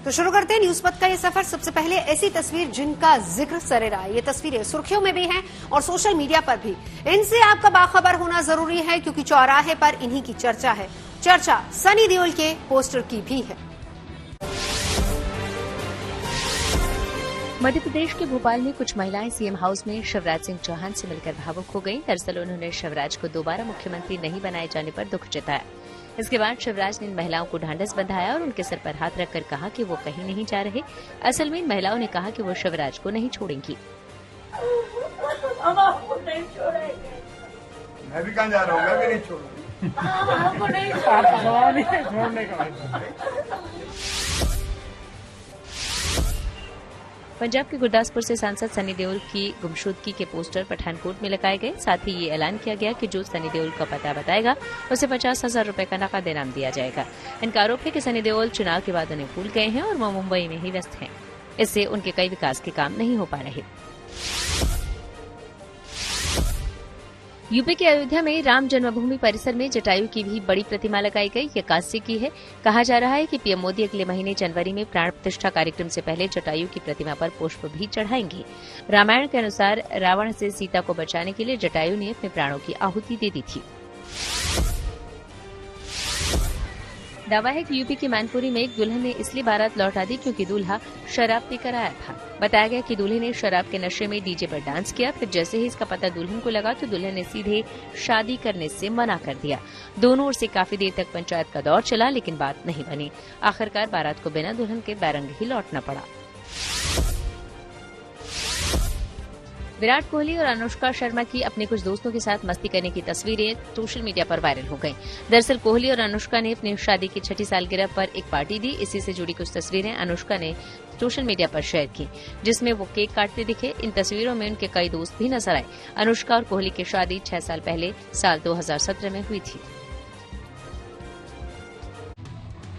तो शुरू करते हैं न्यूज पथ का ये सफर। सबसे पहले ऐसी तस्वीर जिनका जिक्र सरेरा है। ये तस्वीरें सुर्खियों में भी हैं और सोशल मीडिया पर भी। इनसे आपका बाखबर होना जरूरी है क्योंकि चौराहे पर इन्हीं की चर्चा है। चर्चा सनी देओल के पोस्टर की भी है। मध्य प्रदेश के भोपाल में कुछ महिलाएं सीएम हाउस में शिवराज सिंह चौहान से मिलकर भावुक हो गईं। दरअसल उन्होंने शिवराज को दोबारा मुख्यमंत्री नहीं बनाए जाने पर दुख जताया। इसके बाद शिवराज ने इन महिलाओं को ढांढस बंधाया और उनके सर पर हाथ रखकर कहा कि वो कहीं नहीं जा रहे। असल में इन महिलाओं ने कहा कि वो शिवराज को नहीं छोड़ेंगी। हम आपको नहीं छोड़ेंगे। मैं भी कहाँ जा रहा हूँ, मैं भी नहीं छोड़ूंगी। आपको नहीं छोड़ने का। पंजाब के गुरदासपुर से सांसद सनी देओल की गुमशुदगी के पोस्टर पठानकोट में लगाए गए। साथ ही ये ऐलान किया गया कि जो सनी देओल का पता बताएगा उसे 50,000 रुपए का नकद इनाम दिया जाएगा। इनका आरोप है कि सनी देओल चुनाव के बाद उन्हें भूल गए हैं और वो मुंबई में ही व्यस्त हैं। इससे उनके कई विकास के काम नहीं हो पा रहे। यूपी के अयोध्या में राम जन्मभूमि परिसर में जटायु की भी बड़ी प्रतिमा लगाई गई। ये कांस्य की है। कहा जा रहा है कि पीएम मोदी अगले महीने जनवरी में प्राण प्रतिष्ठा कार्यक्रम से पहले जटायु की प्रतिमा पर पुष्प भी चढ़ाएंगे। रामायण के अनुसार रावण से सीता को बचाने के लिए जटायु ने अपने प्राणों की आहुति दे दी थी। दावा है कि यूपी के मैनपुरी में एक दुल्हन ने इसलिए बारात लौटा दी क्योंकि दूल्हा शराब पीकर आया था। बताया गया कि दूल्हे ने शराब के नशे में डीजे पर डांस किया। फिर जैसे ही इसका पता दुल्हन को लगा तो दुल्हन ने सीधे शादी करने से मना कर दिया। दोनों ओर से काफी देर तक पंचायत का दौर चला लेकिन बात नहीं बनी। आखिरकार बारात को बिना दुल्हन के बैरंग ही लौटना पड़ा। विराट कोहली और अनुष्का शर्मा की अपने कुछ दोस्तों के साथ मस्ती करने की तस्वीरें सोशल मीडिया पर वायरल हो गईं। दरअसल कोहली और अनुष्का ने अपनी शादी की 6ठी सालगिरह पर एक पार्टी दी। इसी से जुड़ी कुछ तस्वीरें अनुष्का ने सोशल मीडिया पर शेयर की जिसमें वो केक काटते दिखे। इन तस्वीरों में उनके कई दोस्त भी नजर आए। अनुष्का और कोहली की शादी 6 साल पहले साल 2017 में हुई थी।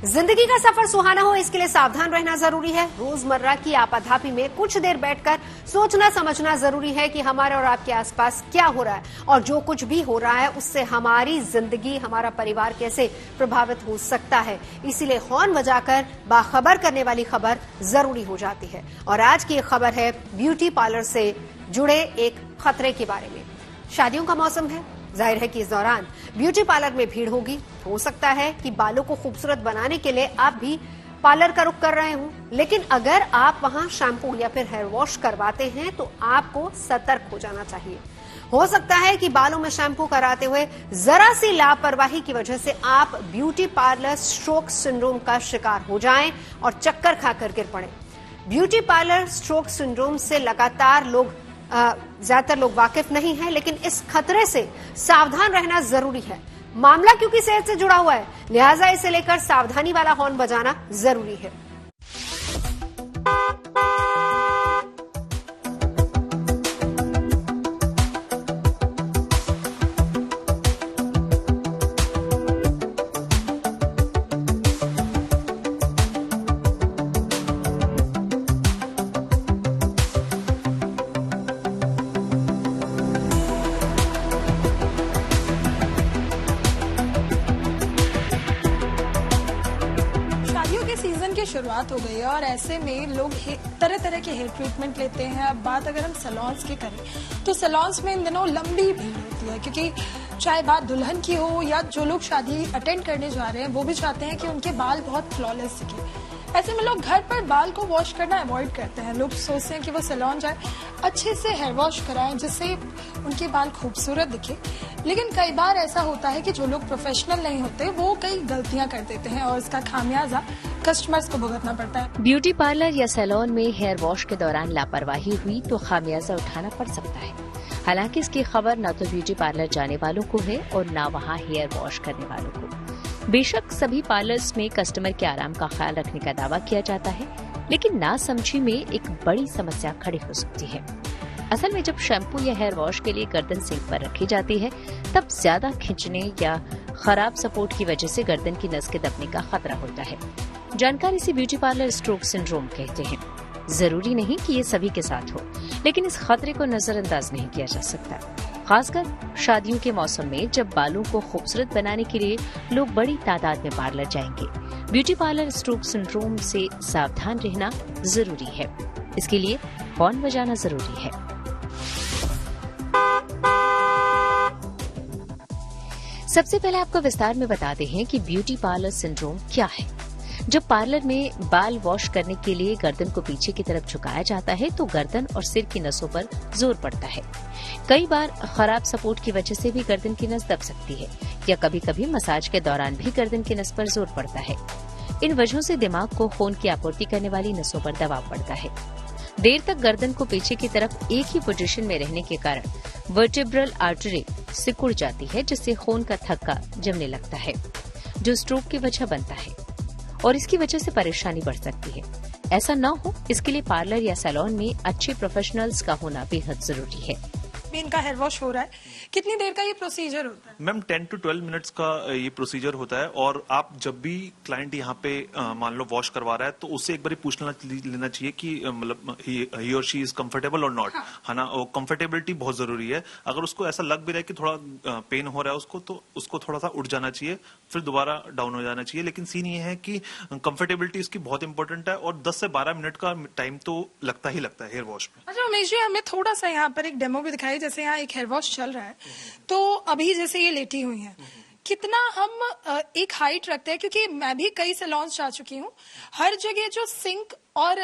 जिंदगी का सफर सुहाना हो इसके लिए सावधान रहना जरूरी है। रोजमर्रा की आपाधापी में कुछ देर बैठकर सोचना समझना जरूरी है कि हमारे और आपके आसपास क्या हो रहा है और जो कुछ भी हो रहा है उससे हमारी जिंदगी, हमारा परिवार कैसे प्रभावित हो सकता है। इसीलिए हॉर्न बजाकर बाखबर करने वाली खबर जरूरी हो जाती है। और आज की एक खबर है ब्यूटी पार्लर से जुड़े एक खतरे के बारे में। शादियों का मौसम है, जाहिर है कि इस दौरान ब्यूटी पार्लर में भीड़ होगी। हो सकता है कि बालों को खूबसूरत बनाने के लिए आप भी पार्लर का रुख कर रहे हो, लेकिन अगर आप वहां शैम्पू या फिर हेयर वॉश करवाते हैं तो आपको सतर्क हो जाना चाहिए। हो सकता है कि बालों में शैम्पू कराते हुए जरा सी लापरवाही की वजह से आप ब्यूटी पार्लर स्ट्रोक सिंड्रोम का शिकार हो जाएं और चक्कर खाकर गिर पड़े। ब्यूटी पार्लर स्ट्रोक सिंड्रोम से ज्यादातर लोग वाकिफ नहीं हैं, लेकिन इस खतरे से सावधान रहना जरूरी है। मामला क्योंकि सेहत से जुड़ा हुआ है, लिहाजा इसे लेकर सावधानी वाला हॉर्न बजाना जरूरी है। शुरुआत हो गई है और ऐसे में लोग तरह तरह के हेयर ट्रीटमेंट लेते हैं। अब बात अगर हम सैलून्स की करें तो सैलून्स में इन दिनों लंबी भीड़ होती है क्योंकि चाहे बात दुल्हन की हो या जो लोग शादी अटेंड करने जा रहे हैं वो भी चाहते हैं कि उनके बाल बहुत फ्लॉलेस दिखे। ऐसे में लोग घर पर बाल को वॉश करना अवॉइड करते हैं। लोग सोचते हैं कि वो सैलून जाए, अच्छे से हेयर वॉश कराएं जिससे उनके बाल खूबसूरत दिखे। लेकिन कई बार ऐसा होता है कि जो लोग प्रोफेशनल नहीं होते वो कई गलतियां कर देते हैं और इसका खामियाजा कस्टमर्स को भुगतना पड़ता है। ब्यूटी पार्लर या सैलून में हेयर वॉश के दौरान लापरवाही हुई तो खामियाजा उठाना पड़ सकता है। हालांकि इसकी खबर न तो ब्यूटी पार्लर जाने वालों को है और न वहां हेयर वॉश करने वालों को। बेशक सभी पार्लर्स में कस्टमर के आराम का ख्याल रखने का दावा किया जाता है, लेकिन नासमझी में एक बड़ी समस्या खड़ी हो सकती है। असल में जब शैम्पू या हेयर वॉश के लिए गर्दन सिंक पर रखी जाती है तब ज्यादा खींचने या खराब सपोर्ट की वजह से गर्दन की नस के दबने का खतरा होता है। जानकारी से ब्यूटी पार्लर स्ट्रोक सिंड्रोम कहते हैं। जरूरी नहीं कि ये सभी के साथ हो, लेकिन इस खतरे को नजरअंदाज नहीं किया जा सकता। खासकर शादियों के मौसम में जब बालों को खूबसूरत बनाने के लिए लोग बड़ी तादाद में पार्लर जाएंगे। ब्यूटी पार्लर स्ट्रोक सिंड्रोम से सावधान रहना जरूरी है। इसके लिए हॉर्न बजाना जरूरी है। सबसे पहले आपको विस्तार में बताते हैं कि ब्यूटी पार्लर सिंड्रोम क्या है। जब पार्लर में बाल वॉश करने के लिए गर्दन को पीछे की तरफ झुकाया जाता है तो गर्दन और सिर की नसों पर जोर पड़ता है। कई बार खराब सपोर्ट की वजह से भी गर्दन की नस दब सकती है या कभी कभी मसाज के दौरान भी गर्दन की नस पर जोर पड़ता है। इन वजहों से दिमाग को खून की आपूर्ति करने वाली नसों पर दबाव पड़ता है। देर तक गर्दन को पीछे की तरफ एक ही पोजीशन में रहने के कारण वर्टेब्रल आर्टरी सिकुड़ जाती है, जिससे खून का थक्का जमने लगता है जो स्ट्रोक की वजह बनता है और इसकी वजह से परेशानी बढ़ सकती है। ऐसा न हो, इसके लिए पार्लर या सैलून में अच्छे प्रोफेशनल्स का होना बेहद जरूरी है। इनका हेयर वॉश हो रहा है, कितनी देर का ये प्रोसीजर होता है? मैम 10 to 12 मिनट्स का ये प्रोसीजर होता है और आप जब भी क्लाइंट यहाँ पे मान लो वॉश करवा रहा है तो उससे एक बार पूछ लेना चाहिए कि मतलब ही और शी इज कंफर्टेबल और नॉट, है ना। और कंफर्टेबिलिटी बहुत जरूरी है। अगर उसको ऐसा लग भी रहा है कि थोड़ा पेन हो रहा है उसको, तो उसको थोड़ा सा उठ जाना चाहिए, फिर दोबारा डाउन हो जाना चाहिए। लेकिन सीन ये है कि कंफर्टेबिलिटी इसकी बहुत इंपॉर्टेंट है और 10 से 12 मिनट का टाइम तो लगता ही लगता है हेयर वॉश में। अच्छा उमेश जी, हमें थोड़ा सा यहाँ पर एक डेमो भी दिखाई। जैसे यहाँ एक हेयर वॉश चल रहा है, तो अभी जैसे ये लेटी हुई हैं, कितना हम एक हाइट रखते हैं, क्योंकि मैं भी कई सैलून्स जा चुकी हूँ, हर जगह जो सिंक और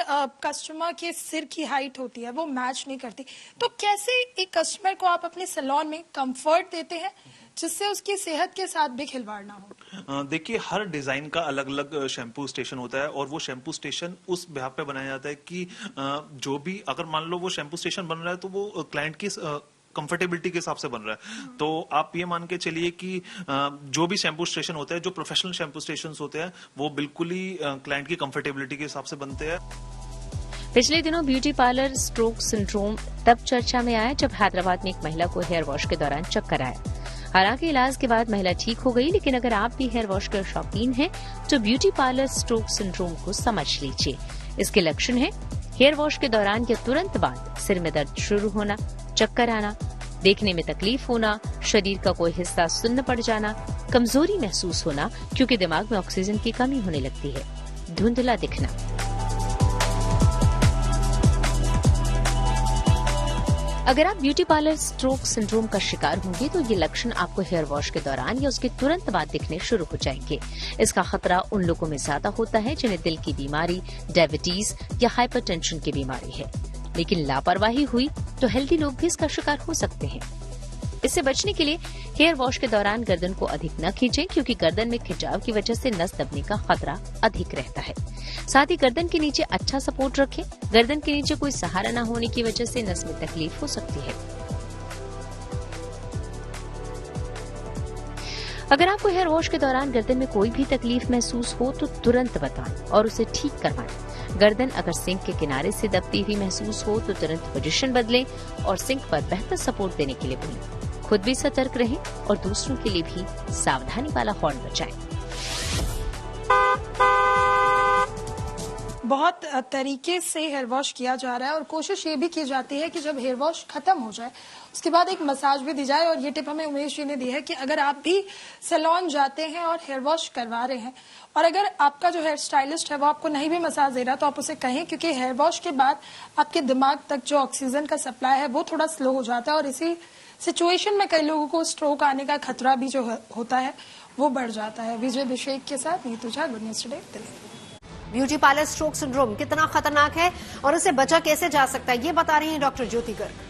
कस्टमर के सिर की हाइट होती है वो मैच नहीं करती। तो कैसे एक कस्टमर को आप अपने सैलून में कंफर्ट देते हैं जिससे उसकी सेहत के साथ भी खिलवाड़ ना हो? देखिए, हर डिजाइन का अलग अलग शैम्पू स्टेशन होता है और वो शैम्पू स्टेशन उस बिहाफ पे बनाया जाता है कि जो भी, अगर मान लो वो शैम्पू स्टेशन बन रहा है तो वो क्लाइंट की कंफर्टेबिलिटी के हिसाब से बन रहा है। तो आप ये मान के चलिए कि जो भी शैम्पू स्टेशन होते हैं, जो प्रोफेशनल शैम्पू स्टेशन होते हैं, वो बिल्कुल ही क्लाइंट की कंफर्टेबिलिटी के हिसाब से बनते हैं। पिछले दिनों ब्यूटी पार्लर स्ट्रोक सिंड्रोम तब चर्चा में आया जब हैदराबाद में एक महिला को हेयर वॉश के दौरान चक्कर आया। हालांकि इलाज के बाद महिला ठीक हो गई, लेकिन अगर आप भी हेयर वॉश के शौकीन हैं तो ब्यूटी पार्लर स्ट्रोक सिंड्रोम को समझ लीजिए। इसके लक्षण हैं हेयर वॉश के दौरान या तुरंत बाद सिर में दर्द शुरू होना, चक्कर आना, देखने में तकलीफ होना, शरीर का कोई हिस्सा सुन्न पड़ जाना, कमजोरी महसूस होना क्योंकि दिमाग में ऑक्सीजन की कमी होने लगती है, धुंधला दिखना। अगर आप ब्यूटी पार्लर स्ट्रोक सिंड्रोम का शिकार होंगे तो ये लक्षण आपको हेयर वॉश के दौरान या उसके तुरंत बाद दिखने शुरू हो जाएंगे। इसका खतरा उन लोगों में ज्यादा होता है जिन्हें दिल की बीमारी, डायबिटीज या हाइपरटेंशन की बीमारी है। लेकिन लापरवाही हुई तो हेल्दी लोग भी इसका शिकार हो सकते हैं। इससे बचने के लिए हेयर वॉश के दौरान गर्दन को अधिक न खींचें, क्योंकि गर्दन में खिंचाव की वजह से नस दबने का खतरा अधिक रहता है। साथ ही गर्दन के नीचे अच्छा सपोर्ट रखें। गर्दन के नीचे कोई सहारा न होने की वजह से नस में तकलीफ हो सकती है। अगर आपको हेयर वॉश के दौरान गर्दन में कोई भी तकलीफ महसूस हो तो तुरंत बताएं और उसे ठीक करवाएं। गर्दन अगर सिंक के किनारे से दबती हुई महसूस हो तो तुरंत पोजीशन बदलें और सिंक पर बेहतर सपोर्ट देने के लिए बोलें। खुद भी सतर्क रहें और दूसरों के लिए भी सावधानी वाला हॉर्न बजाएं। बहुत तरीके से हेयर वॉश किया जा रहा है और कोशिश ये भी की जाती है कि जब हेयर वॉश खत्म हो जाए उसके बाद एक मसाज भी दी जाए। और ये टिप हमें उमेश जी ने दी है कि अगर आप भी सैलून जाते हैं और हेयर वॉश करवा रहे हैं और अगर आपका जो हेयर स्टाइलिस्ट है वो आपको नहीं भी मसाज दे रहा तो आप उसे कहें, क्योंकि हेयर वॉश के बाद आपके दिमाग तक जो ऑक्सीजन का सप्लाई है वो थोड़ा स्लो हो जाता है और इसी सिचुएशन में कई लोगों को स्ट्रोक आने का खतरा भी जो होता है वो बढ़ जाता है। विजय अभिषेक के साथ Neetu Jha, good news today, Delhi. Beauty parlour stroke syndrome कितना खतरनाक है और इससे बचा कैसे जा सकता है, ये बता रही हैं डॉक्टर ज्योति गर्ग।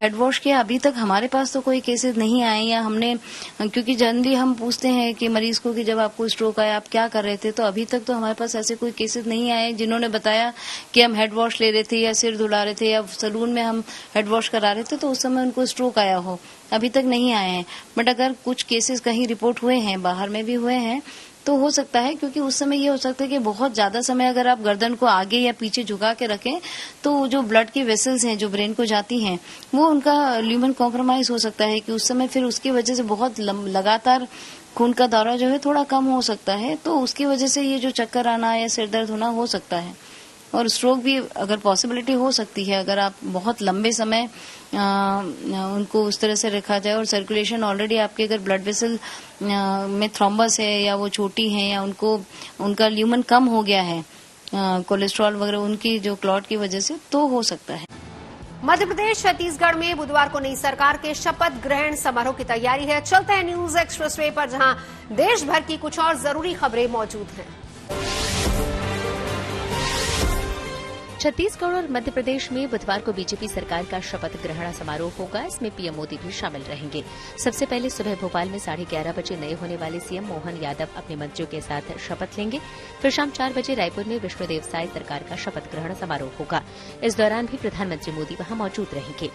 हेड वॉश के अभी तक हमारे पास तो कोई केसेस नहीं आए, या हमने, क्योंकि जनरली हम पूछते हैं कि मरीज को कि जब आपको स्ट्रोक आया आप क्या कर रहे थे, तो अभी तक तो हमारे पास ऐसे कोई केसेस नहीं आए जिन्होंने बताया कि हम हेड वॉश ले रहे थे या सिर धुला रहे थे या सलून में हम हेड वॉश करा रहे थे तो उस समय उनको स्ट्रोक आया हो। अभी तक नहीं आए हैं, बट अगर कुछ केसेस कहीं रिपोर्ट हुए हैं, बाहर में भी हुए हैं, तो हो सकता है, क्योंकि उस समय ये हो सकता है कि बहुत ज्यादा समय अगर आप गर्दन को आगे या पीछे झुका के रखें तो जो ब्लड की वेसल्स हैं जो ब्रेन को जाती हैं वो उनका ल्यूमेन कॉम्प्रोमाइज हो सकता है कि उस समय फिर उसकी वजह से बहुत लगातार खून का दौरा जो है थोड़ा कम हो सकता है, तो उसकी वजह से ये जो चक्कर आना या सिर दर्द होना हो सकता है। और स्ट्रोक भी अगर पॉसिबिलिटी हो सकती है, अगर आप बहुत लंबे समय उनको उस तरह से रखा जाए और सर्कुलेशन ऑलरेडी आपके अगर ब्लड वेसल में थ्रोम्बस है या वो छोटी है या उनका ल्यूमन कम हो गया है कोलेस्ट्रॉल वगैरह उनकी जो क्लॉट की वजह से, तो हो सकता है। मध्य प्रदेश छत्तीसगढ़ में बुधवार को नई सरकार के शपथ ग्रहण समारोह की तैयारी है। चलते हैं न्यूज एक्सप्रेसवे पर, जहां देश भर की कुछ और जरूरी खबरें मौजूद हैं। छत्तीसगढ़ और मध्य प्रदेश में बुधवार को बीजेपी सरकार का शपथ ग्रहण समारोह होगा। इसमें पीएम मोदी भी शामिल रहेंगे। सबसे पहले सुबह भोपाल में 11:30 बजे नए होने वाले सीएम मोहन यादव अपने मंत्रियों के साथ शपथ लेंगे। फिर शाम 4 बजे रायपुर में विष्णुदेव साय सरकार का शपथ ग्रहण समारोह होगा। इस दौरान भी प्रधानमंत्री मोदी वहां मौजूद रहेंगे।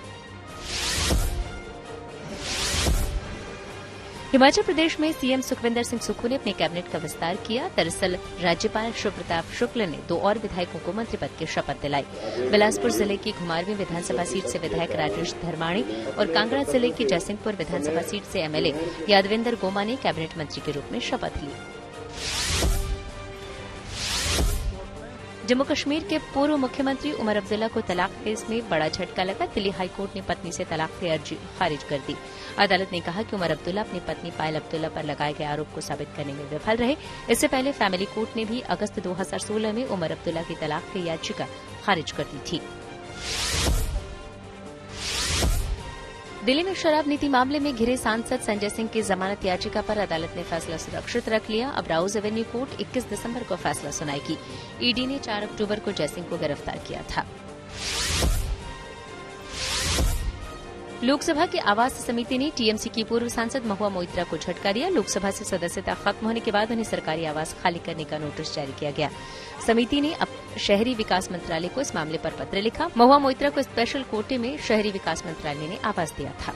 हिमाचल प्रदेश में सीएम सुखविंदर सिंह सुक्खू ने अपने कैबिनेट का विस्तार किया। दरअसल राज्यपाल शिव प्रताप शुक्ल ने 2 और विधायकों को मंत्री पद की शपथ दिलाई। बिलासपुर जिले की घुमारवीं विधानसभा सीट से विधायक राजेश धर्माणी और कांगड़ा जिले की जयसिंहपुर विधानसभा सीट से एमएलए यादविंदर गोमा ने कैबिनेट मंत्री के रूप में शपथ ली। जम्मू कश्मीर के पूर्व मुख्यमंत्री उमर अब्दुल्ला को तलाक केस में बड़ा झटका लगा। दिल्ली हाईकोर्ट ने पत्नी से तलाक की अर्जी खारिज कर दी। अदालत ने कहा कि उमर अब्दुल्ला अपनी पत्नी पायल अब्दुल्ला पर लगाए गए आरोप को साबित करने में विफल रहे। इससे पहले फैमिली कोर्ट ने भी अगस्त 2016 में उमर अब्दुल्ला की तलाक की याचिका खारिज कर दी थी। दिल्ली में शराब नीति मामले में घिरे सांसद संजय सिंह की जमानत याचिका पर अदालत ने फैसला सुरक्षित रख लिया। अब राउज एवेन्यू कोर्ट 21 दिसंबर को फैसला सुनाएगी। ईडी ने 4 अक्टूबर को जयसिंह को गिरफ्तार किया था। लोकसभा की आवास समिति ने टीएमसी की पूर्व सांसद महुआ मोइत्रा को झटका दिया। लोकसभा से सदस्यता खत्म होने के बाद उन्हें सरकारी आवास खाली करने का नोटिस जारी किया गया। समिति ने अब शहरी विकास मंत्रालय को इस मामले पर पत्र लिखा। महुआ मोइत्रा को स्पेशल कोटे में शहरी विकास मंत्रालय ने आवास दिया था।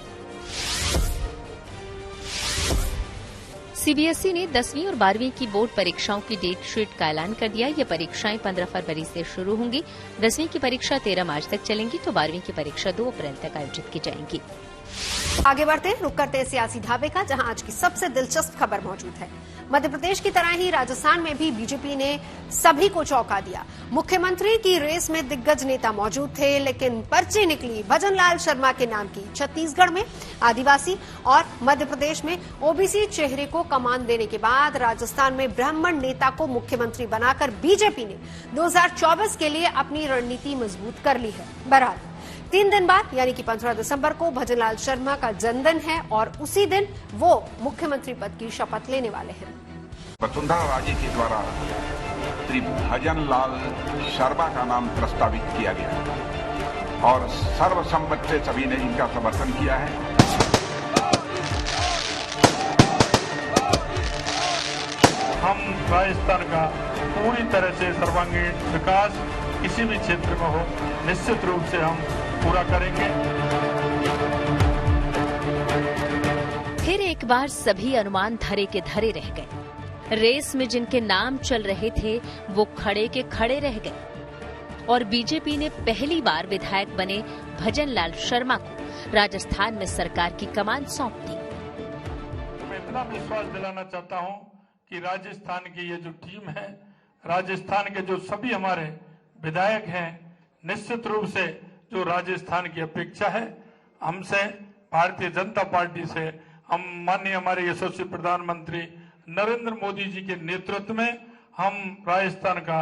सीबीएसई ने 10वीं और 12वीं की बोर्ड परीक्षाओं की डेट शीट का ऐलान कर दिया। ये परीक्षाएं 15 फरवरी से शुरू होंगी। 10वीं की परीक्षा 13 मार्च तक चलेंगी तो 12वीं की परीक्षा 2 अप्रैल तक आयोजित की जाएंगी। आगे बढ़ते हैं, रुक करते हैं सियासी ढाबे का, जहां आज की सबसे दिलचस्प खबर मौजूद है। मध्य प्रदेश की तरह ही राजस्थान में भी बीजेपी ने सभी को चौंका दिया। मुख्यमंत्री की रेस में दिग्गज नेता मौजूद थे, लेकिन पर्ची निकली भजनलाल शर्मा के नाम की। छत्तीसगढ़ में आदिवासी और मध्य प्रदेश में ओबीसी चेहरे को कमान देने के बाद राजस्थान में ब्राह्मण नेता को मुख्यमंत्री बनाकर बीजेपी ने 2024 के लिए अपनी रणनीति मजबूत कर ली है। बहरहाल 3 दिन बाद यानी कि 15 दिसंबर को भजनलाल शर्मा का जन्मदिन है और उसी दिन वो मुख्यमंत्री पद की शपथ लेने वाले हैं। वसुंधरा राजे के द्वारा श्री भजनलाल शर्मा का नाम प्रस्तावित किया गया और सर्वसम्मत से सभी ने इनका समर्थन किया है। हम राजस्थान का पूरी तरह से सर्वांगीण विकास किसी भी क्षेत्र में हो निश्चित रूप से हम पूरा करेंगे। फिर एक बार सभी अनुमान धरे के धरे रह गए। रेस में जिनके नाम चल रहे थे वो खड़े के खड़े रह गए और बीजेपी ने पहली बार विधायक बने भजनलाल शर्मा को राजस्थान में सरकार की कमान सौंप दी। मैं इतना विश्वास दिलाना चाहता हूं कि राजस्थान की ये जो टीम है, राजस्थान के जो सभी हमारे विधायक हैं, निश्चित रूप से जो राजस्थान की अपेक्षा है हमसे, भारतीय जनता पार्टी से, हम माननीय हमारे यशस्वी प्रधानमंत्री नरेंद्र मोदी जी के नेतृत्व में हम राजस्थान का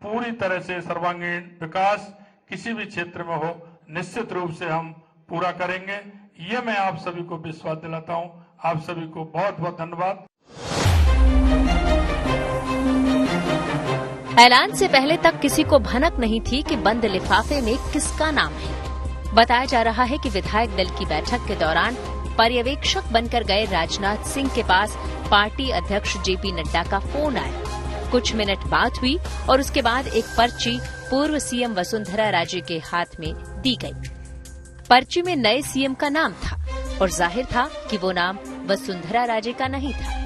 पूरी तरह से सर्वांगीण विकास किसी भी क्षेत्र में हो निश्चित रूप से हम पूरा करेंगे। ये मैं आप सभी को विश्वास दिलाता हूं। आप सभी को बहुत बहुत धन्यवाद। ऐलान से पहले तक किसी को भनक नहीं थी कि बंद लिफाफे में किसका नाम है। बताया जा रहा है कि विधायक दल की बैठक के दौरान पर्यवेक्षक बनकर गए राजनाथ सिंह के पास पार्टी अध्यक्ष जेपी नड्डा का फोन आया। कुछ मिनट बात हुई और उसके बाद एक पर्ची पूर्व सीएम वसुंधरा राजे के हाथ में दी गई। पर्ची में नए सीएम का नाम था और जाहिर था कि वो नाम वसुंधरा राजे का नहीं था।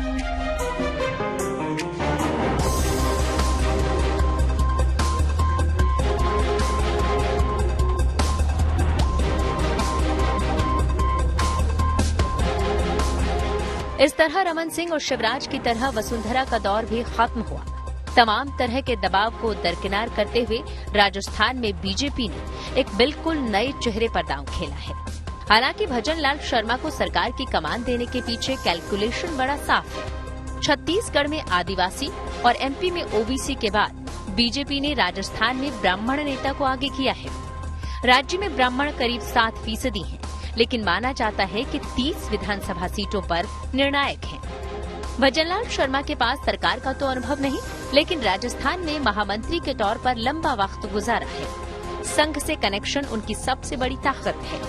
इस तरह रमन सिंह और शिवराज की तरह वसुंधरा का दौर भी खत्म हुआ। तमाम तरह के दबाव को दरकिनार करते हुए राजस्थान में बीजेपी ने एक बिल्कुल नए चेहरे पर दांव खेला है। हालांकि भजन लाल शर्मा को सरकार की कमान देने के पीछे कैलकुलेशन बड़ा साफ है। छत्तीसगढ़ में आदिवासी और एमपी में ओबीसी के बाद बीजेपी ने राजस्थान में ब्राह्मण नेता को आगे किया है। राज्य में ब्राह्मण करीब 7% हैं, लेकिन माना जाता है कि 30 विधानसभा सीटों पर निर्णायक हैं। भजनलाल शर्मा के पास सरकार का तो अनुभव नहीं, लेकिन राजस्थान में महामंत्री के तौर पर लंबा वक्त गुजारा है। संघ से कनेक्शन उनकी सबसे बड़ी ताकत है।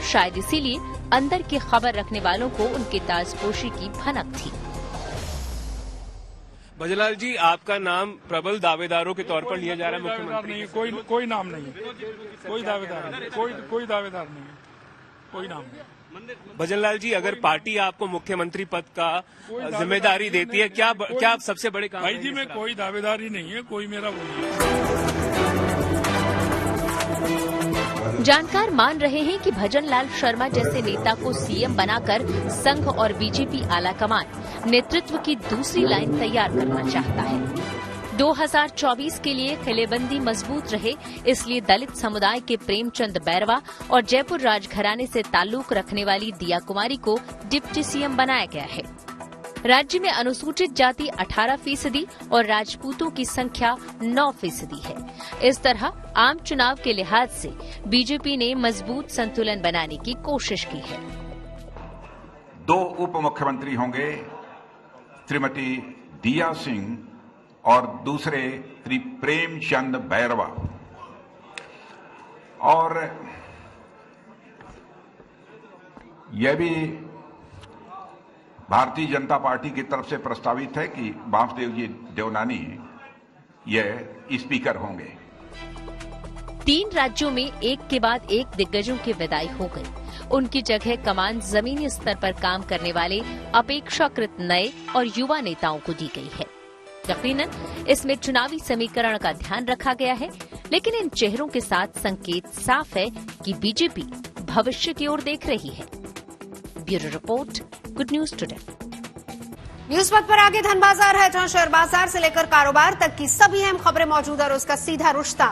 शायद इसीलिए अंदर की खबर रखने वालों को उनकी ताजपोशी की भनक थी। भजनलाल जी, आपका नाम प्रबल दावेदारों के तौर पर लिया जा रहा है मुख्यमंत्री नहीं, कोई नाम नहीं, कोई दावेदार नहीं, कोई दावेदार नहीं, कोई नाम नहीं। भजनलाल जी, अगर पार्टी आपको मुख्यमंत्री पद का जिम्मेदारी देती है, क्या सबसे बड़े काम? भाई जी, मैं कोई दावेदारी नहीं है, कोई मेरा वो नहीं है। जानकार मान रहे हैं कि भजनलाल शर्मा जैसे नेता को सीएम बनाकर संघ और बीजेपी आलाकमान नेतृत्व की दूसरी लाइन तैयार करना चाहता है। 2024 के लिए किलेबंदी मजबूत रहे, इसलिए दलित समुदाय के प्रेमचंद बैरवा और जयपुर राजघराने से ताल्लुक रखने वाली दिया कुमारी को डिप्टी सीएम बनाया गया है। राज्य में अनुसूचित जाति 18% और राजपूतों की संख्या 9% है। इस तरह आम चुनाव के लिहाज से बीजेपी ने मजबूत संतुलन बनाने की कोशिश की है। 2 उप मुख्यमंत्री होंगे, श्रीमती दिया सिंह और दूसरे श्री प्रेमचंद बैरवा, और यह भी भारतीय जनता पार्टी की तरफ से प्रस्तावित है कि वासुदेव जी देवनानी यह स्पीकर होंगे। 3 राज्यों में एक के बाद एक दिग्गजों की विदाई हो गई। उनकी जगह कमान जमीनी स्तर पर काम करने वाले अपेक्षाकृत नए और युवा नेताओं को दी गई है। यकीनन इसमें चुनावी समीकरण का ध्यान रखा गया है, लेकिन इन चेहरों के साथ संकेत साफ है कि बीजेपी भविष्य की ओर देख रही है। Bureau report, good news today. News पथ पर आगे धन बाजार है, जहां शेयर बाजार से लेकर कारोबार तक की सभी अहम खबरें मौजूद और उसका सीधा रिश्ता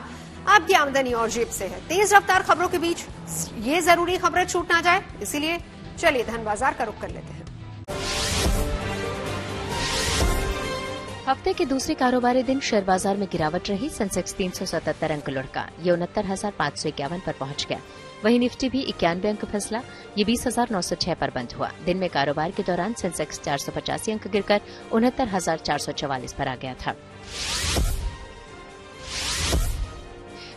आपकी आमदनी और जेब से है। तेज रफ्तार खबरों के बीच ये जरूरी खबरें छूट ना जाए, इसीलिए चलिए धन बाजार का रुख कर लेते हैं। हफ्ते के दूसरे कारोबारी दिन शेयर बाजार में गिरावट रही। सेंसेक्स 377 अंक लुढ़का, ये 69,551 पर पहुंच गया। वहीं निफ्टी भी 91 अंक फिसला, ये 20,906 पर बंद हुआ। दिन में कारोबार के दौरान सेंसेक्स 485 अंक गिरकर 69,444 पर आ गया था।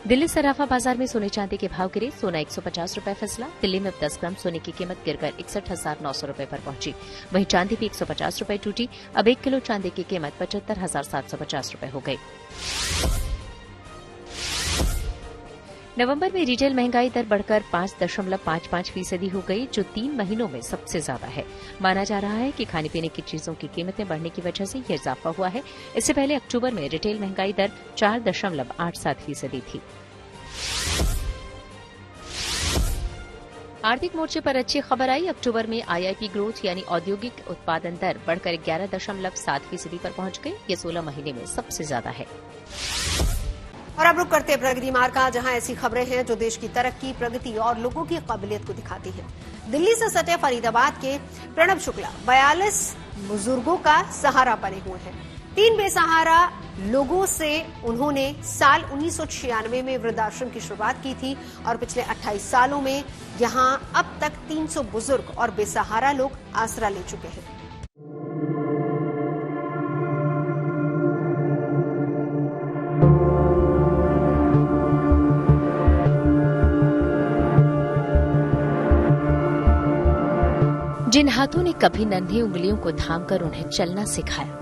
दिल्ली सराफा बाजार में सोने चांदी के भाव गिरे। सोना 150 रुपए फिसला। दिल्ली में 10 ग्राम सोने की कीमत गिरकर 61,900 रुपए पर पहुंची। वहीं चांदी भी 150 रुपए टूटी। अब 1 किलो चांदी की कीमत 75,750 रुपए हो गई। नवंबर में रिटेल महंगाई दर बढ़कर 5.55% हो गई, जो 3 महीनों में सबसे ज्यादा है। माना जा रहा है कि खाने पीने की चीजों की कीमतें बढ़ने की वजह से यह इजाफा हुआ है। इससे पहले अक्टूबर में रिटेल महंगाई दर 4.87% थी। आर्थिक मोर्चे पर अच्छी खबर आई। अक्टूबर में आईआईपी ग्रोथ यानी औद्योगिक उत्पादन दर बढ़कर 11.7% पर पहुंच गई। ये 16 महीने में सबसे ज्यादा है। और अब रुक करते हैं प्रगति मार्ग का, जहां ऐसी खबरें हैं जो देश की तरक्की, प्रगति और लोगों की काबिलियत को दिखाती हैं। दिल्ली से सटे फरीदाबाद के प्रणब शुक्ला 42 बुजुर्गों का सहारा बने हुए हैं। 3 बेसहारा लोगों से उन्होंने साल 1996 में वृद्धाश्रम की शुरुआत की थी और पिछले 28 सालों में यहां अब तक 300 बुजुर्ग और बेसहारा लोग आसरा ले चुके हैं। जिन हाथों ने कभी नन्ही उंगलियों को थामकर उन्हें चलना सिखाया,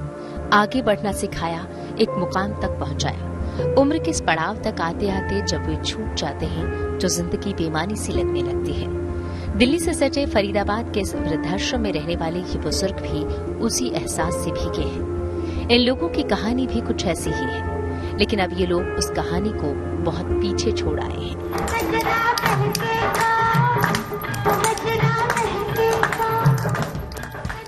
आगे बढ़ना सिखाया, एक मुकाम तक पहुंचाया। उम्र के इस पड़ाव तक आते आते जब वे छूट जाते हैं तो जिंदगी बेमानी सी लगने लगती है। दिल्ली से सटे फरीदाबाद के इस वृद्धाश्रम में रहने वाले ये बुजुर्ग भी उसी एहसास से भीगे हैं। इन लोगों की कहानी भी कुछ ऐसी ही है, लेकिन अब ये लोग उस कहानी को बहुत पीछे छोड़ आए हैं।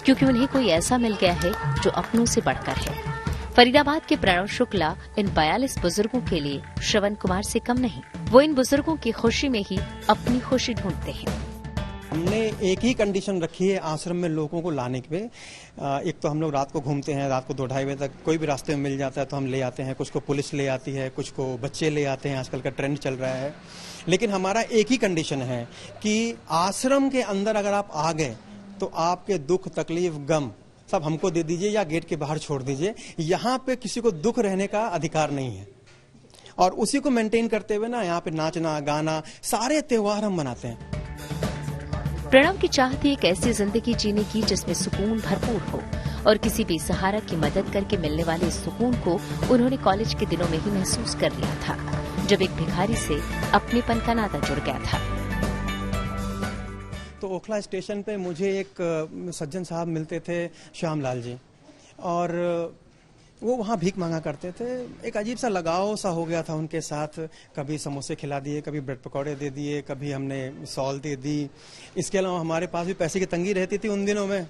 क्योंकि उन्हें कोई ऐसा मिल गया है जो अपनों से बढ़कर है। फरीदाबाद के प्रणव शुक्ला इन 42 बुजुर्गों के लिए श्रवण कुमार से कम नहीं। वो इन बुजुर्गों की खुशी में ही अपनी खुशी ढूंढते हैं। हमने एक ही कंडीशन रखी है आश्रम में लोगों को लाने के। एक तो हम लोग रात को घूमते हैं, रात को 2-2:30 बजे तक कोई भी रास्ते में मिल जाता है तो हम ले आते हैं। कुछ को पुलिस ले आती है, कुछ को बच्चे ले आते हैं, आजकल का ट्रेंड चल रहा है। लेकिन हमारा एक ही कंडीशन है कि आश्रम के अंदर अगर आप आ गए तो आपके दुख तकलीफ गम सब हमको दे दीजिए या गेट के बाहर छोड़ दीजिए। यहाँ पे किसी को दुख रहने का अधिकार नहीं है और उसी को मेंटेन करते हुए ना यहाँ पे नाचना गाना सारे त्योहार हम मनाते हैं। प्रणव की चाह थी एक ऐसी जिंदगी जीने की जिसमें सुकून भरपूर हो और किसी बेसहारा की मदद करके मिलने वाले इस सुकून को उन्होंने कॉलेज के दिनों में ही महसूस कर लिया था, जब एक भिखारी से अपनेपन का नाता जुड़ गया था। तो ओखला स्टेशन पे मुझे एक सज्जन साहब मिलते थे, श्यामलाल जी, और वो वहाँ भीख मांगा करते थे। एक अजीब सा लगाव सा हो गया था उनके साथ। कभी समोसे खिला दिए, कभी ब्रेड पकौड़े दे दिए, कभी हमने सॉल दे दी। इसके अलावा हमारे पास भी पैसे की तंगी रहती थी उन दिनों में।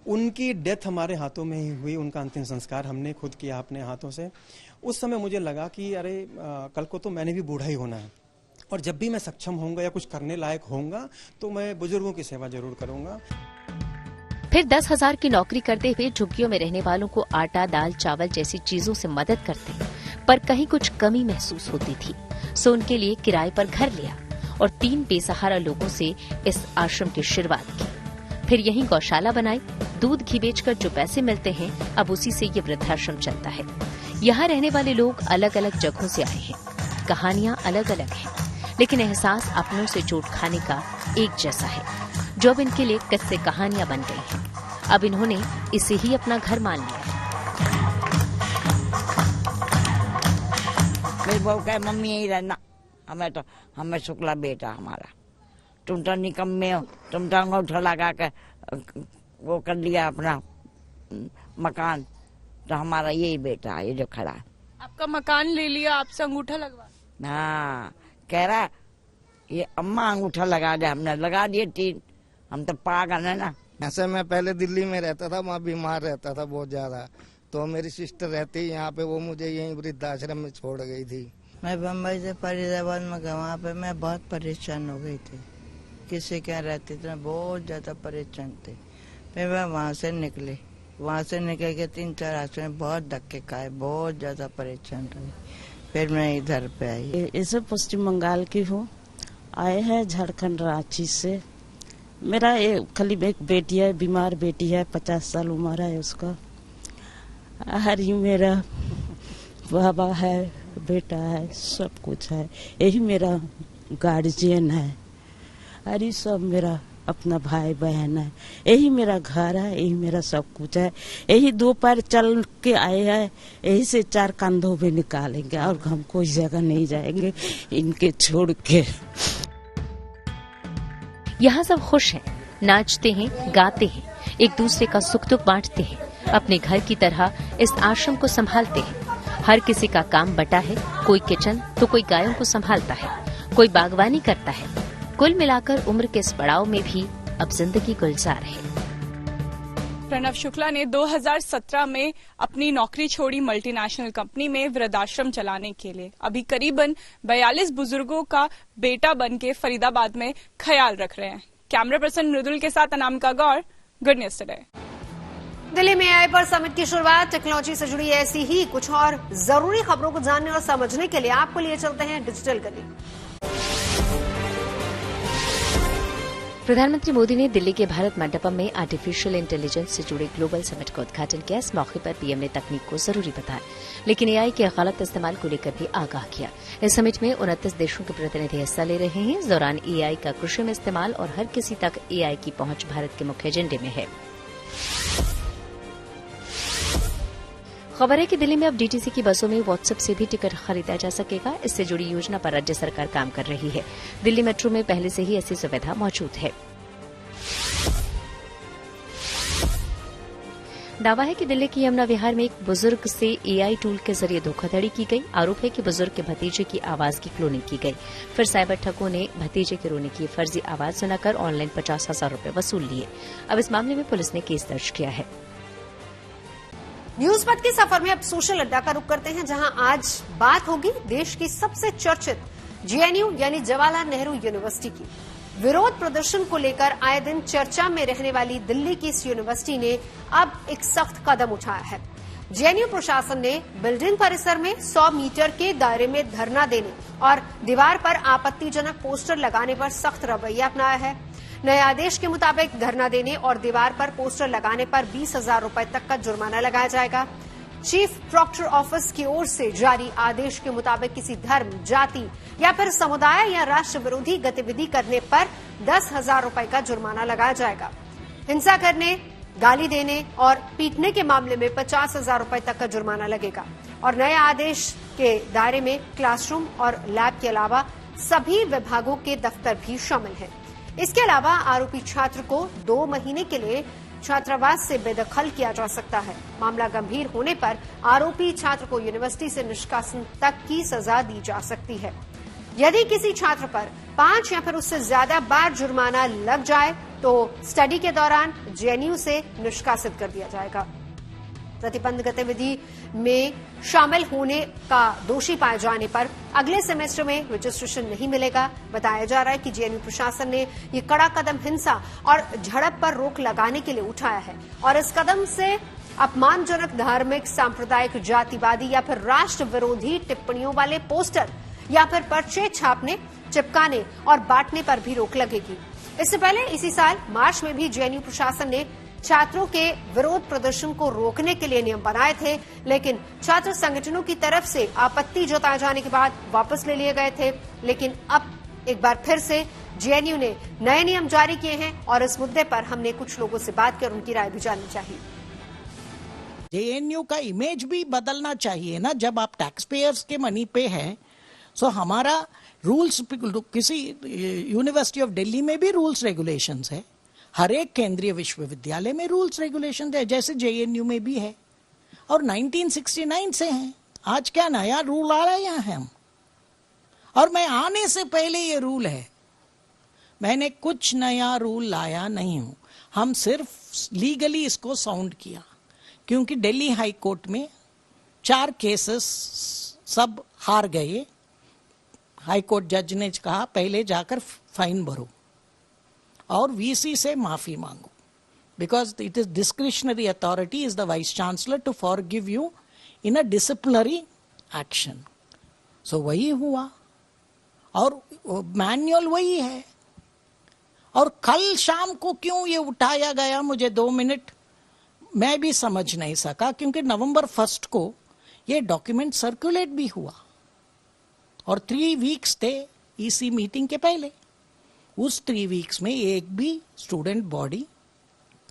उनकी डेथ हमारे हाथों में ही हुई, उनका अंतिम संस्कार हमने खुद किया अपने हाथों से। उस समय मुझे लगा कि अरे कल को तो मैंने भी बूढ़ा ही होना है और जब भी मैं सक्षम होऊंगा या कुछ करने लायक होऊंगा तो मैं बुजुर्गों की सेवा जरूर करूंगा। फिर 10,000 की नौकरी करते हुए झुग्गियों में रहने वालों को आटा, दाल, चावल जैसी चीजों से मदद करते, पर कहीं कुछ कमी महसूस होती थी। सो उनके लिए किराए पर घर लिया और 3 बेसहारा लोगों से इस आश्रम की शुरुआत की। फिर यहीं गौशाला बनाई। दूध घी बेचकर जो पैसे मिलते हैं अब उसी से ये वृद्धाश्रम चलता है। यहाँ रहने वाले लोग अलग अलग जगहों से आए हैं, कहानियाँ अलग अलग हैं, लेकिन एहसास अपनों से चोट खाने का एक जैसा है, जो अब इनके लिए किस्से कहानियां बन गई हैं। अब इन्होंने इसे ही अपना घर मान लिया है। मेरी बहू कहे मम्मी यही रहना, हमें शुक्ला बेटा हमारा, तुम तो निकम्मे हो, तुम तो अंगूठा लगा के वो कर लिया अपना मकान, तो हमारा यही बेटा है ये जो खड़ा है। आपका मकान ले लिया, आपसे अंगूठा लगवा। हाँ, कह रहा ये अम्मा अंगूठा लगा दे, हमने लगा दिए 3। हम तो पागल है ना। ऐसे मैं पहले दिल्ली में रहता था, वहाँ बीमार रहता था बहुत ज्यादा, तो मेरी सिस्टर रहती यहाँ पे, वो मुझे यहीं वृद्धाश्रम में छोड़ गई थी। मैं बम्बई से फरीदाबाद में गया, वहाँ पे मैं बहुत परेशान हो गई थी। किसी के रहती थी, मैं बहुत ज्यादा परेशान थी। फिर मैं वहाँ से निकली, वहाँ से निकल के 3-4 आश्रम में बहुत धक्के खाए, बहुत ज्यादा परेशान रही। फिर मैं इधर पे आई। इसे पश्चिम बंगाल की हूँ, आए हैं झारखंड रांची से। मेरा खाली एक बेटी है, बीमार बेटी है, 50 साल उम्र है उसका। हरी मेरा बाबा है, बेटा है, सब कुछ है। यही मेरा गार्जियन है। हरी सब मेरा अपना भाई बहन है। यही मेरा घर है, यही मेरा सब कुछ है। यही 2 पैर चल के आए हैं, यही से 4 कंधों पे निकालेंगे और हम कोई जगह नहीं जाएंगे इनके छोड़ के। यहाँ सब खुश हैं, नाचते हैं, गाते हैं, एक दूसरे का सुख दुख बांटते हैं, अपने घर की तरह इस आश्रम को संभालते हैं। हर किसी का काम बटा है, कोई किचन तो कोई गायों को संभालता है, कोई बागवानी करता है। कुल मिलाकर उम्र के इस पड़ाव में भी अब जिंदगी गुलजार है। प्रणव शुक्ला ने 2017 में अपनी नौकरी छोड़ी मल्टीनेशनल कंपनी में वृद्धाश्रम चलाने के लिए। अभी करीबन 42 बुजुर्गों का बेटा बन के फरीदाबाद में ख्याल रख रहे हैं। कैमरा पर्सन मृदुल के साथ अनामिका गौर, गुड न्यूज टुडे। दिल्ली में AI पर समिट की शुरुआत। टेक्नोलॉजी से जुड़ी ऐसी ही कुछ और जरूरी खबरों को जानने और समझने के लिए आपको लिए चलते हैं डिजिटल गली। प्रधानमंत्री मोदी ने दिल्ली के भारत मंडपम में आर्टिफिशियल इंटेलिजेंस से जुड़े ग्लोबल समिट का उद्घाटन किया। इस मौके पर पीएम ने तकनीक को जरूरी बताया, लेकिन AI के गलत इस्तेमाल को लेकर भी आगाह किया। इस समिट में 29 देशों के प्रतिनिधि हिस्सा ले रहे हैं। इस दौरान AI का कृषि में इस्तेमाल और हर किसी तक AI की पहुंच भारत के मुख्य एजेंडे में है। खबर है कि दिल्ली में अब DTC की बसों में व्हाट्सएप से भी टिकट खरीदा जा सकेगा। इससे जुड़ी योजना पर राज्य सरकार काम कर रही है। दिल्ली मेट्रो में पहले से ही ऐसी सुविधा मौजूद है। दावा है कि दिल्ली के यमुना विहार में एक बुजुर्ग से AI टूल के जरिए धोखाधड़ी की गई। आरोप है कि बुजुर्ग के भतीजे की आवाज की क्लोनिंग की गई। फिर साइबर ठगों ने भतीजे के रोने की फर्जी आवाज सुनाकर ऑनलाइन 50,000 रुपए वसूल लिए। अब इस मामले में पुलिस ने केस दर्ज किया है। न्यूज पथ के सफर में अब सोशल अड्डा का रुख करते हैं, जहां आज बात होगी देश की सबसे चर्चित जेएनयू यानी जवाहरलाल नेहरू यूनिवर्सिटी की। विरोध प्रदर्शन को लेकर आए दिन चर्चा में रहने वाली दिल्ली की इस यूनिवर्सिटी ने अब एक सख्त कदम उठाया है। जेएनयू प्रशासन ने बिल्डिंग परिसर में 100 मीटर के दायरे में धरना देने और दीवार पर आपत्तिजनक पोस्टर लगाने पर सख्त रवैया अपनाया है। नए आदेश के मुताबिक धरना देने और दीवार पर पोस्टर लगाने पर 20,000 रुपए तक का जुर्माना लगाया जाएगा। चीफ प्रॉक्टर ऑफिस की ओर से जारी आदेश के मुताबिक किसी धर्म, जाति या फिर समुदाय या राष्ट्र विरोधी गतिविधि करने पर 10,000 रुपए का जुर्माना लगाया जाएगा। हिंसा करने, गाली देने और पीटने के मामले में 50,000 रुपए तक का जुर्माना लगेगा। और नए आदेश के दायरे में क्लासरूम और लैब के अलावा सभी विभागों के दफ्तर भी शामिल हैं। इसके अलावा आरोपी छात्र को 2 महीने के लिए छात्रावास से बेदखल किया जा सकता है। मामला गंभीर होने पर आरोपी छात्र को यूनिवर्सिटी से निष्कासन तक की सजा दी जा सकती है। यदि किसी छात्र पर 5 या फिर उससे ज्यादा बार जुर्माना लग जाए तो स्टडी के दौरान जेएनयू से निष्कासित कर दिया जाएगा। प्रतिबंध गतिविधि में शामिल होने का दोषी पाए जाने पर अगले सेमेस्टर में रजिस्ट्रेशन नहीं मिलेगा। बताया जा रहा है कि जेएनयू प्रशासन ने ये कड़ा कदम हिंसा और झड़प पर रोक लगाने के लिए उठाया है और इस कदम से अपमानजनक, धार्मिक, सांप्रदायिक, जातिवादी या फिर राष्ट्र विरोधी टिप्पणियों वाले पोस्टर या फिर पर्चे छापने, चिपकाने और बांटने पर भी रोक लगेगी। इससे पहले इसी साल मार्च में भी जेएनयू प्रशासन ने छात्रों के विरोध प्रदर्शन को रोकने के लिए नियम बनाए थे, लेकिन छात्र संगठनों की तरफ से आपत्ति जताए जाने के बाद वापस ले लिए गए थे। लेकिन अब एक बार फिर से जेएनयू ने नए नियम जारी किए हैं और इस मुद्दे पर हमने कुछ लोगों से बात कर उनकी राय भी जाननी चाहिए। जेएनयू का इमेज भी बदलना चाहिए ना, जब आप टैक्स पेयर्स के मनी पे हैं। सो हमारा रूल्स, किसी यूनिवर्सिटी ऑफ दिल्ली में भी रूल्स रेगुलेशंस है, हर एक केंद्रीय विश्वविद्यालय में रूल्स रेगुलेशन है, जैसे जेएनयू में भी है और 1969 से हैं। आज क्या नया रूल आ रहा है हम, और मैं आने से पहले ये रूल है, मैंने कुछ नया रूल लाया नहीं हूं। हम सिर्फ लीगली इसको साउंड किया, क्योंकि दिल्ली हाई कोर्ट में 4 केसेस सब हार गए। हाई कोर्ट जज ने कहा पहले जाकर फाइन भरो और वीसी से माफी मांगो, because it is discretionary authority is the vice chancellor to forgive you in a disciplinary action. So वही हुआ और मैनुअल वही है। और कल शाम को क्यों ये उठाया गया, मुझे 2 मिनट मैं भी समझ नहीं सका, क्योंकि नवंबर 1 को ये डॉक्यूमेंट सर्कुलेट भी हुआ और 3 वीक्स थे ईसी मीटिंग के पहले। उस 3 वीक्स में एक भी स्टूडेंट बॉडी,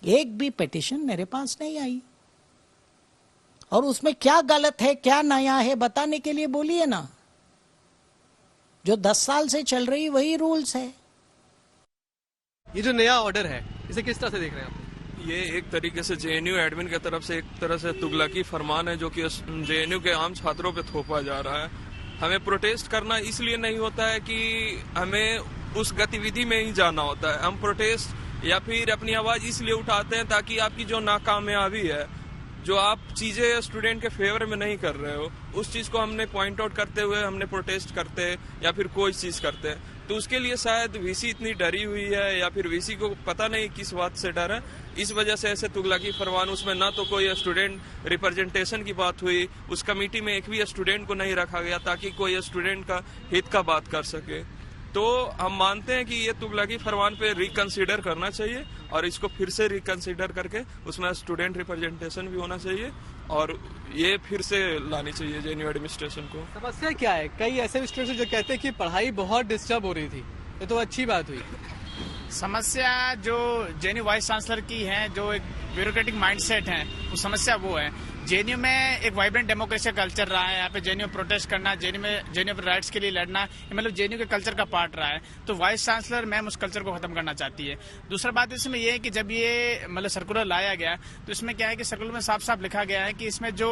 एक भी पिटीशन मेरे पास नहीं आई। और उसमें क्या गलत है, क्या नया है, बताने के लिए बोलिए ना। जो 10 साल से चल रही वही रूल्स है। ये जो नया ऑर्डर है, इसे किस तरह से देख रहे हैं आप? ये एक तरीके से जेएनयू एडमिन की तरफ से एक तरह से तुगलकी फरमान है, जो कि जेएनयू के आम छात्रों पे थोपा जा रहा है। हमें प्रोटेस्ट करना इसलिए नहीं होता है कि हमें उस गतिविधि में ही जाना होता है। हम प्रोटेस्ट या फिर अपनी आवाज इसलिए उठाते हैं ताकि आपकी जो नाकामयाबी है, जो आप चीजें स्टूडेंट के फेवर में नहीं कर रहे हो, उस चीज को हमने पॉइंट आउट करते हुए हमने प्रोटेस्ट करते या फिर कोई चीज करते। तो उसके लिए शायद वीसी इतनी डरी हुई है या फिर वीसी को पता नहीं किस बात से डर है, इस वजह से ऐसे तुगलकी फरमान। उसमें ना तो कोई स्टूडेंट रिप्रेजेंटेशन की बात हुई, उस कमेटी में एक भी स्टूडेंट को नहीं रखा गया ताकि कोई स्टूडेंट का हित का बात कर सके। तो हम मानते हैं कि ये तुगलकी फरमान पे रिकंसीडर करना चाहिए और इसको फिर से रिकंसीडर करके उसमें स्टूडेंट रिप्रेजेंटेशन भी होना चाहिए और ये फिर से लानी चाहिए जेएनयू एडमिनिस्ट्रेशन को। समस्या क्या है? कई ऐसे स्टूडेंट्स जो कहते हैं कि पढ़ाई बहुत डिस्टर्ब हो रही थी, ये तो अच्छी बात हुई। समस्या जो जेएनयू वाइस चांसलर की है, जो एक ब्यूरोक्रेटिक माइंडसेट है, वो समस्या वो है। जेएनयू में एक वाइब्रेंट डेमोक्रेसी का कल्चर रहा है। यहाँ पे जेएनयू प्रोटेस्ट करना, जेएनयू पर राइट्स के लिए लड़ना, मतलब जेएनयू के कल्चर का पार्ट रहा है। तो वाइस चांसलर मैम उस कल्चर को खत्म करना चाहती है। दूसरा बात इसमें यह है कि जब ये मतलब सर्कुलर लाया गया तो इसमें क्या है कि सर्कुलर में साफ साफ लिखा गया है कि इसमें जो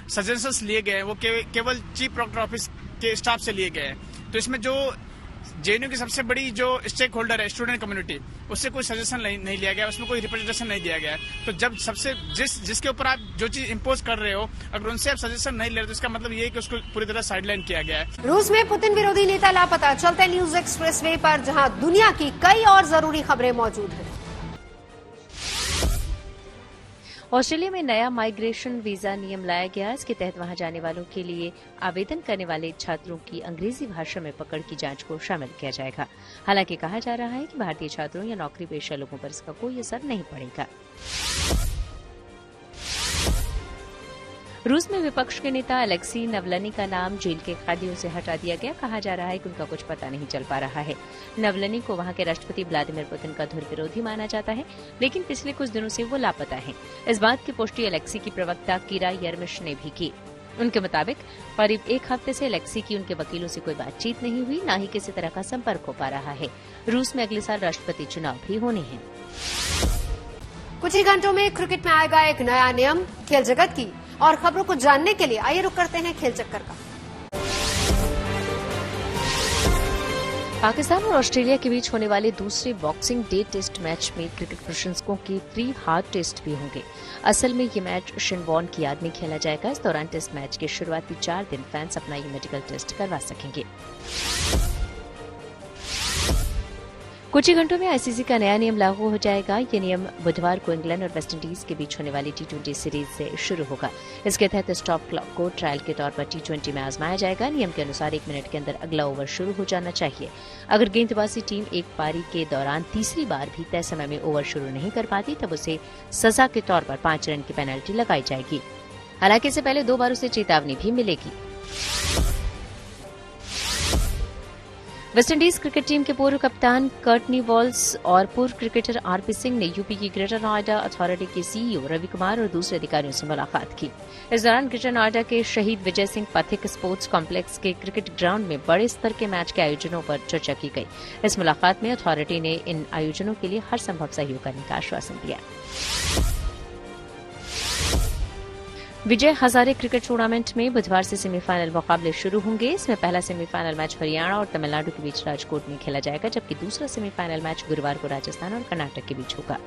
सजेशंस लिए गए हैं वो केवल चीफ प्रॉक्टर ऑफिस के स्टाफ से लिए गए हैं। तो इसमें जो जेएनयू की सबसे बड़ी जो स्टेक होल्डर है स्टूडेंट कम्युनिटी, उससे कोई सजेशन नहीं लिया गया, उसमें कोई रिप्रेजेंटेशन नहीं दिया गया है। तो जब सबसे जिसके ऊपर आप जो चीज इम्पोज कर रहे हो, अगर उनसे आप सजेशन नहीं ले रहे तो इसका मतलब ये है कि उसको पूरी तरह साइडलाइन किया गया है। रूस में पुतिन विरोधी नेता लापता, चलते न्यूज एक्सप्रेसवे पर जहां दुनिया की कई और जरूरी खबरें मौजूद हैं। ऑस्ट्रेलिया में नया माइग्रेशन वीजा नियम लाया गया। इसके तहत वहां जाने वालों के लिए आवेदन करने वाले छात्रों की अंग्रेजी भाषा में पकड़ की जांच को शामिल किया जाएगा। हालांकि कहा जा रहा है कि भारतीय छात्रों या नौकरी पेशा लोगों पर इसका कोई असर नहीं पड़ेगा। रूस में विपक्ष के नेता अलेक्सी नवलनी का नाम जेल के कैदियों से हटा दिया गया। कहा जा रहा है कि उनका कुछ पता नहीं चल पा रहा है। नवलनी को वहां के राष्ट्रपति व्लादिमीर पुतिन का धुर विरोधी माना जाता है, लेकिन पिछले कुछ दिनों से वो लापता है। इस बात की पुष्टि अलेक्सी की प्रवक्ता कीरा यर्मिश ने भी की। उनके मुताबिक करीब एक हफ्ते से अलेक्सी की उनके वकीलों से कोई बातचीत नहीं हुई, न ही किसी तरह का संपर्क हो पा रहा है। रूस में अगले साल राष्ट्रपति चुनाव भी होने हैं। कुछ ही घंटों में क्रिकेट में आएगा एक नया नियम। खेल जगत की और खबरों को जानने के लिए आइए रुक करते हैं खेल चक्कर का। पाकिस्तान और ऑस्ट्रेलिया के बीच होने वाले दूसरे बॉक्सिंग डे टेस्ट मैच में क्रिकेट प्रशंसकों के प्री हार्ड टेस्ट भी होंगे। असल में ये मैच शिनबॉर्न की याद में खेला जाएगा। इस दौरान टेस्ट मैच के शुरुआती 4 दिन फैंस अपना ये मेडिकल टेस्ट करवा सकेंगे। कुछ ही घंटों में आईसीसी का नया नियम लागू हो जाएगा। ये नियम बुधवार को इंग्लैंड और वेस्टइंडीज के बीच होने वाली टी20 सीरीज से शुरू होगा। इसके तहत स्टॉप क्लॉक को ट्रायल के तौर पर टी20 में आजमाया जाएगा। नियम के अनुसार 1 मिनट के अंदर अगला ओवर शुरू हो जाना चाहिए। अगर गेंदबाजी टीम एक पारी के दौरान तीसरी बार भी तय समय में ओवर शुरू नहीं कर पाती, तब उसे सजा के तौर पर 5 रन की पेनल्टी लगाई जाएगी। हालांकि इससे पहले 2 बार उसे चेतावनी भी मिलेगी। वेस्टइंडीज क्रिकेट टीम के पूर्व कप्तान कर्टनी वॉल्स और पूर्व क्रिकेटर आरपी सिंह ने यूपी की ग्रेटर नोएडा अथॉरिटी के सीईओ रवि कुमार और दूसरे अधिकारियों से मुलाकात की। इस दौरान ग्रेटर नोएडा के शहीद विजय सिंह पथिक स्पोर्ट्स कॉम्प्लेक्स के क्रिकेट ग्राउंड में बड़े स्तर के मैच के आयोजनों पर चर्चा की गई। इस मुलाकात में अथॉरिटी ने इन आयोजनों के लिए हर संभव सहयोग करने का आश्वासन दिया। विजय हजारे क्रिकेट टूर्नामेंट में बुधवार से सेमीफाइनल मुकाबले शुरू होंगे। इसमें पहला सेमीफाइनल मैच हरियाणा और तमिलनाडु के बीच राजकोट में खेला जाएगा, जबकि दूसरा सेमीफाइनल मैच गुरुवार को राजस्थान और कर्नाटक के बीच होगा।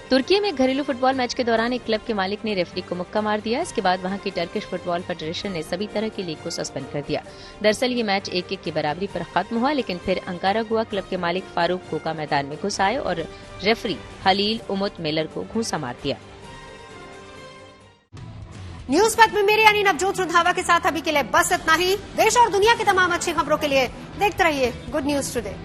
तुर्की में घरेलू फुटबॉल मैच के दौरान एक क्लब के मालिक ने रेफरी को मुक्का मार दिया। इसके बाद वहां की टर्किश फुटबॉल फेडरेशन ने सभी तरह की लीग को सस्पेंड कर दिया। दरअसल ये मैच 1-1 की बराबरी पर खत्म हुआ, लेकिन फिर अंकारा गुआ क्लब के मालिक फारूक कोका मैदान में घुस आए और रेफरी हलील उमुत मेलर को घूंसा मार दिया। न्यूज पैक में मेरे यानी नवजोत रंधावा के साथ अभी के लिए बस इतना ही। देश और दुनिया की तमाम अच्छी खबरों के लिए देखते रहिए गुड न्यूज टुडे।